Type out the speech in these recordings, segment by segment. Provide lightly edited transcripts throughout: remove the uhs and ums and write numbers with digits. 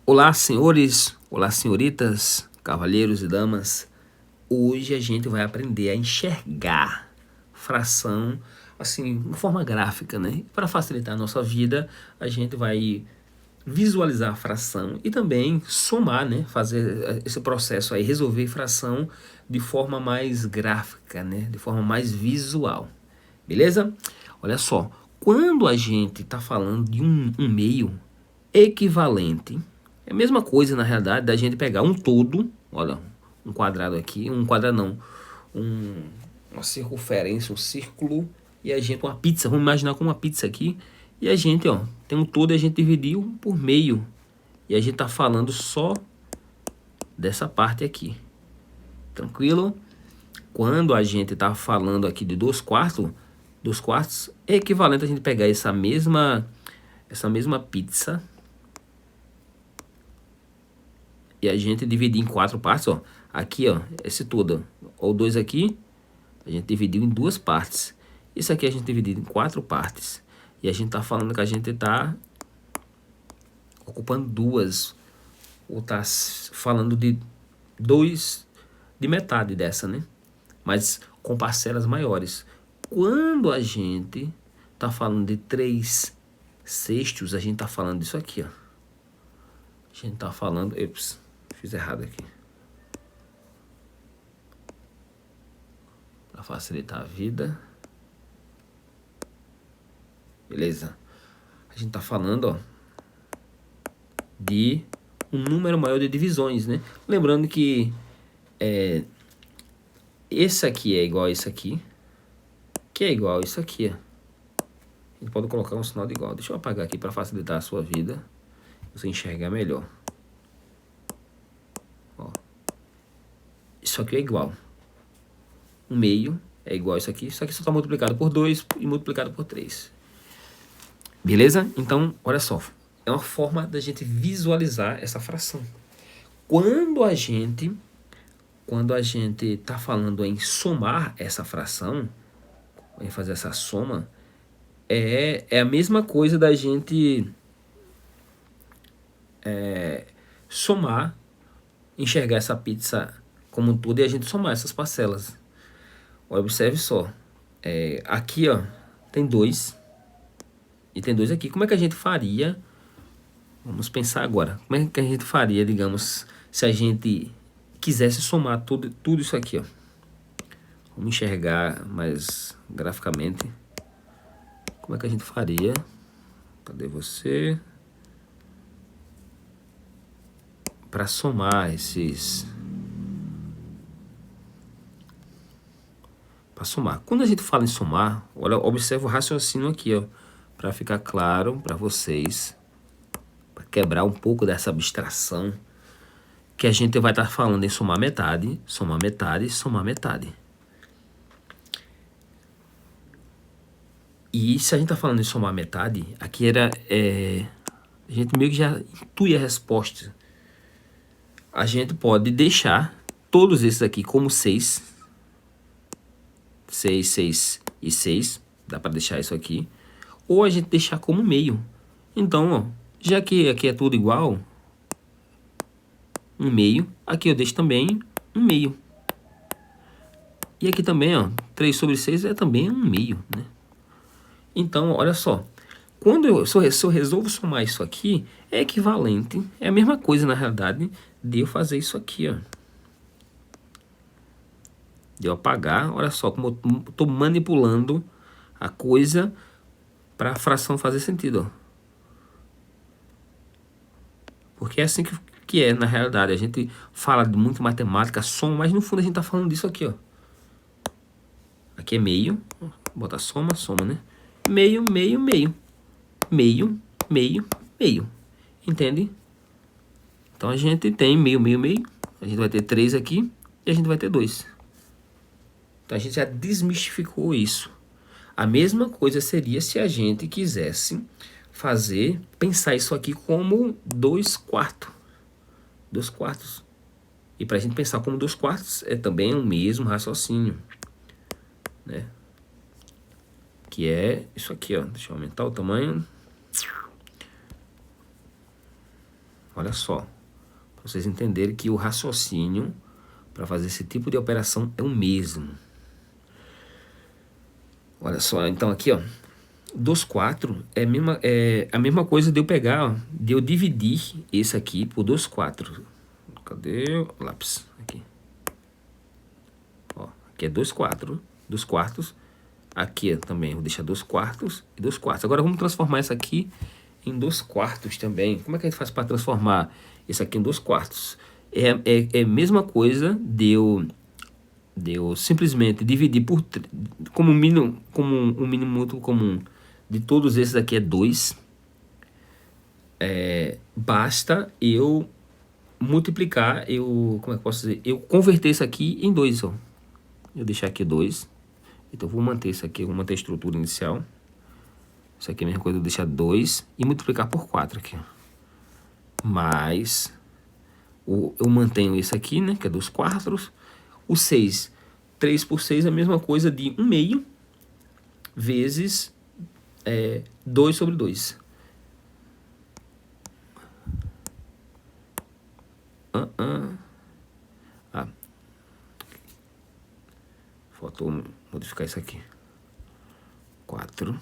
Olá, senhores, olá, senhoritas, cavalheiros e damas. Hoje a gente vai aprender a enxergar fração, assim, de forma gráfica, né? Para facilitar a nossa vida, a gente vai visualizar a fração e também somar, né? Fazer esse processo aí, resolver fração de forma mais gráfica, né? De forma mais visual, beleza? Olha só, quando a gente está falando de um meio equivalente, é a mesma coisa na realidade da gente pegar um todo, olha, um quadrado aqui, um quadrado não, um, uma circunferência, um círculo, e a gente, uma pizza, vamos imaginar como uma pizza aqui, e a gente, ó, tem um todo e a gente dividiu por meio, e a gente tá falando só dessa parte aqui, tranquilo? Quando a gente tá falando aqui de 2/4 é equivalente a gente pegar essa mesma pizza e a gente dividir em 4 partes, ó. Aqui, ó, esse todo, ou 2 aqui, a gente dividiu em 2 partes. Isso aqui a gente dividiu em 4 partes. E a gente tá falando que a gente tá ocupando duas, ou tá falando de metade dessa, né? Mas com parcelas maiores. Quando a gente tá falando de 3/6, a gente tá falando disso aqui, ó. A gente tá falando... Ups, fiz errado aqui. Para facilitar a vida. Beleza? A gente tá falando, ó, de um número maior de divisões, né? Lembrando que esse aqui é igual a isso aqui, que é igual a isso aqui, ó. A gente pode colocar um sinal de igual. Deixa eu apagar aqui para facilitar a sua vida, você enxergar melhor. Ó. Isso aqui é igual. Um meio é igual a isso aqui só está multiplicado por 2 e multiplicado por 3. Beleza? Então, olha só. É uma forma da gente visualizar essa fração. Quando a gente está falando em somar essa fração, em fazer essa soma, é a mesma coisa da gente somar, enxergar essa pizza como um todo e a gente somar essas parcelas. Observe só. Aqui, ó, tem 2 e tem 2 aqui. Como é que a gente faria? Vamos pensar agora. Como é que a gente faria, digamos, se a gente quisesse somar tudo isso aqui, ó. Vamos enxergar mais graficamente. Como é que a gente faria? Cadê você? Para somar esses... Para somar. Quando a gente fala em somar, olha, observa o raciocínio aqui, ó. Para ficar claro para vocês. Para quebrar um pouco dessa abstração. Que a gente vai estar falando em somar metade, somar metade, somar metade. E se a gente tá falando em somar metade, aqui era... a gente meio que já intui a resposta. A gente pode deixar todos esses aqui como 6. 6, 6 e 6. Dá para deixar isso aqui. Ou a gente deixar como meio. Então, ó, já que aqui é tudo igual, um meio. Aqui eu deixo também um meio. E aqui também, ó, 3/6 é também um meio, né? Então, olha só. Se eu resolvo somar isso aqui, é equivalente, é a mesma coisa na realidade, de eu fazer isso aqui, ó. De eu apagar, olha só como eu estou manipulando a coisa para a fração fazer sentido, ó. Porque é assim que é na realidade. A gente fala de muito matemática, soma, mas no fundo a gente está falando disso aqui, ó. Aqui é meio, bota soma, soma, né? Meio, meio, meio. Meio, meio, meio. Entende? Então a gente tem meio, meio, meio. A gente vai ter 3 aqui e a gente vai ter 2. Então a gente já desmistificou isso. A mesma coisa seria se a gente quisesse pensar isso aqui como 2/4. 2/4. E para a gente pensar como 2/4 é também o mesmo raciocínio, né? Que é isso aqui, ó. Deixa eu aumentar o tamanho. Olha só, para vocês entenderem que o raciocínio para fazer esse tipo de operação é o mesmo. Olha só, então aqui, ó, 2/4 é a mesma coisa de eu pegar, ó, de eu dividir esse aqui por 2/4. Cadê o lápis? Aqui. Ó, aqui é 2/4, 2/4. Aqui também, vou deixar 2/4 e 2/4. Agora vamos transformar isso aqui em 2/4 também. Como é que a gente faz para transformar isso aqui em 2/4? É a mesma coisa de eu simplesmente dividir por como um mínimo múltiplo comum de todos esses aqui é 2. Basta eu multiplicar, como é que eu posso dizer? Eu converter isso aqui em 2, ó. Eu deixar aqui 2. Então eu vou manter isso aqui, vou manter a estrutura inicial. Isso aqui é a mesma coisa, eu deixar 2 e multiplicar por 4 aqui, ó. Mais eu mantenho isso aqui, né, que é 2/4. O 6, 3 por 6 é a mesma coisa de 1/2 vezes 2 sobre 2. Faltou modificar isso aqui. 4.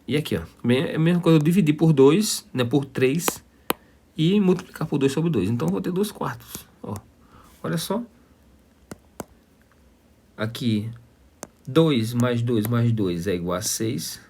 E aqui, ó, é a mesma coisa, eu dividir por 2, né, por 3 e multiplicar por 2 sobre 2. Então eu vou ter 2/4. Ó, olha só. Aqui, 2 mais 2 mais 2 é igual a 6.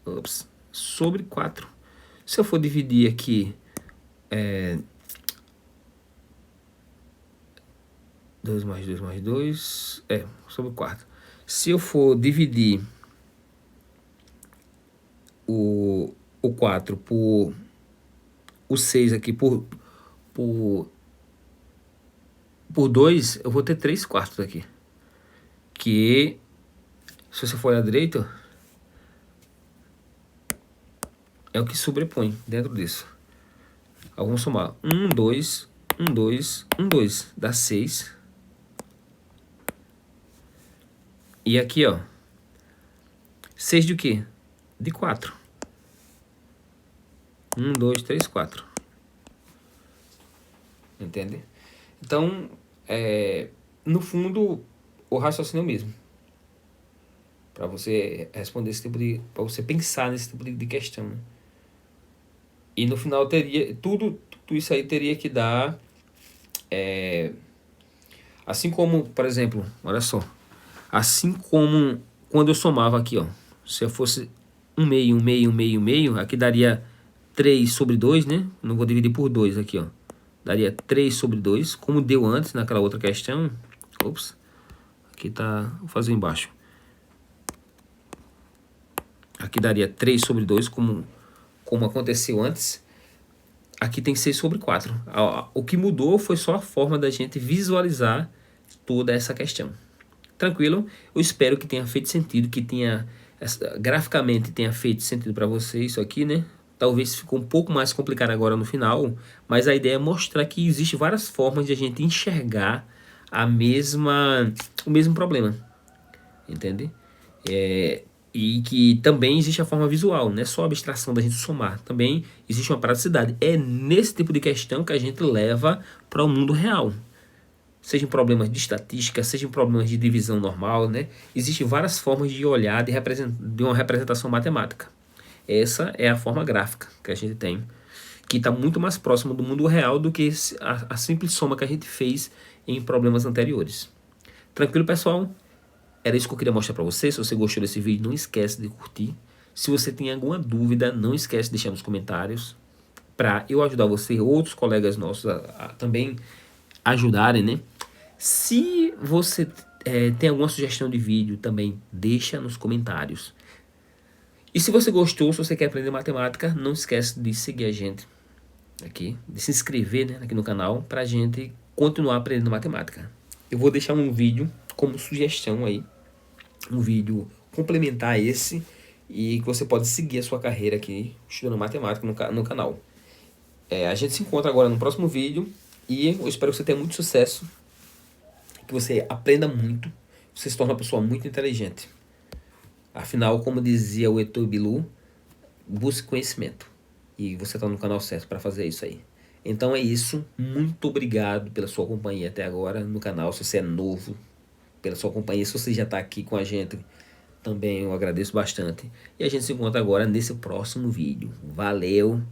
Ops, sobre 4. Se eu for dividir aqui, 2 mais 2 mais 2, sobre 4. Se eu for dividir o 4 por o 6 aqui por 2, eu vou ter 3/4 aqui. Que, se você for olhar direito, é o que sobrepõe dentro disso. Então, vamos somar 1, 2, 1, 2, 1, 2, dá 6. E aqui, ó, 6 de o quê? De 4. 1, 2, 3, 4. Entende? Então, no fundo, o raciocínio é o mesmo. Para você responder esse tipo de... para você pensar nesse tipo de questão, né? E no final teria... Tudo isso aí teria que dar... assim como, por exemplo, olha só. Assim como quando eu somava aqui, ó. Se eu fosse 1/2, 1/2, 1/2, 1/2, aqui daria 3 sobre 2, né? Não vou dividir por 2 aqui, ó. Daria 3 sobre 2, como deu antes naquela outra questão. Ops. Aqui tá... vou fazer embaixo. Aqui daria 3 sobre 2, como aconteceu antes. Aqui tem 6 sobre 4. O que mudou foi só a forma da gente visualizar toda essa questão. Tranquilo? Eu espero que tenha feito sentido, que tenha... graficamente tenha feito sentido para você isso aqui, né? Talvez ficou um pouco mais complicado agora no final, mas a ideia é mostrar que existem várias formas de a gente enxergar o mesmo problema, entende? E que também existe a forma visual, não é só a abstração da gente somar, também existe uma praticidade. É nesse tipo de questão que a gente leva para o mundo real. Sejam problemas de estatística, sejam problemas de divisão normal, né? Existem várias formas de olhar de uma representação matemática. Essa é a forma gráfica que a gente tem, que está muito mais próximo do mundo real do que a simples soma que a gente fez em problemas anteriores. Tranquilo, pessoal? Era isso que eu queria mostrar para você. Se você gostou desse vídeo, não esquece de curtir. Se você tem alguma dúvida, não esquece de deixar nos comentários, para eu ajudar você e outros colegas nossos a também ajudarem, né? Se você tem alguma sugestão de vídeo, também deixa nos comentários. E se você gostou, se você quer aprender matemática, não esquece de seguir a gente aqui, de se inscrever, né, aqui no canal, para a gente continuar aprendendo matemática. Eu vou deixar um vídeo como sugestão aí, um vídeo complementar a esse, e que você pode seguir a sua carreira aqui estudando matemática no canal. A gente se encontra agora no próximo vídeo, e eu espero que você tenha muito sucesso, que você aprenda muito, você se torne uma pessoa muito inteligente. Afinal, como dizia o Heitor Bilu, busque conhecimento. E você está no canal certo para fazer isso aí. Então é isso. Muito obrigado pela sua companhia até agora no canal. Se você é novo, pela sua companhia. Se você já está aqui com a gente, também eu agradeço bastante. E a gente se encontra agora nesse próximo vídeo. Valeu!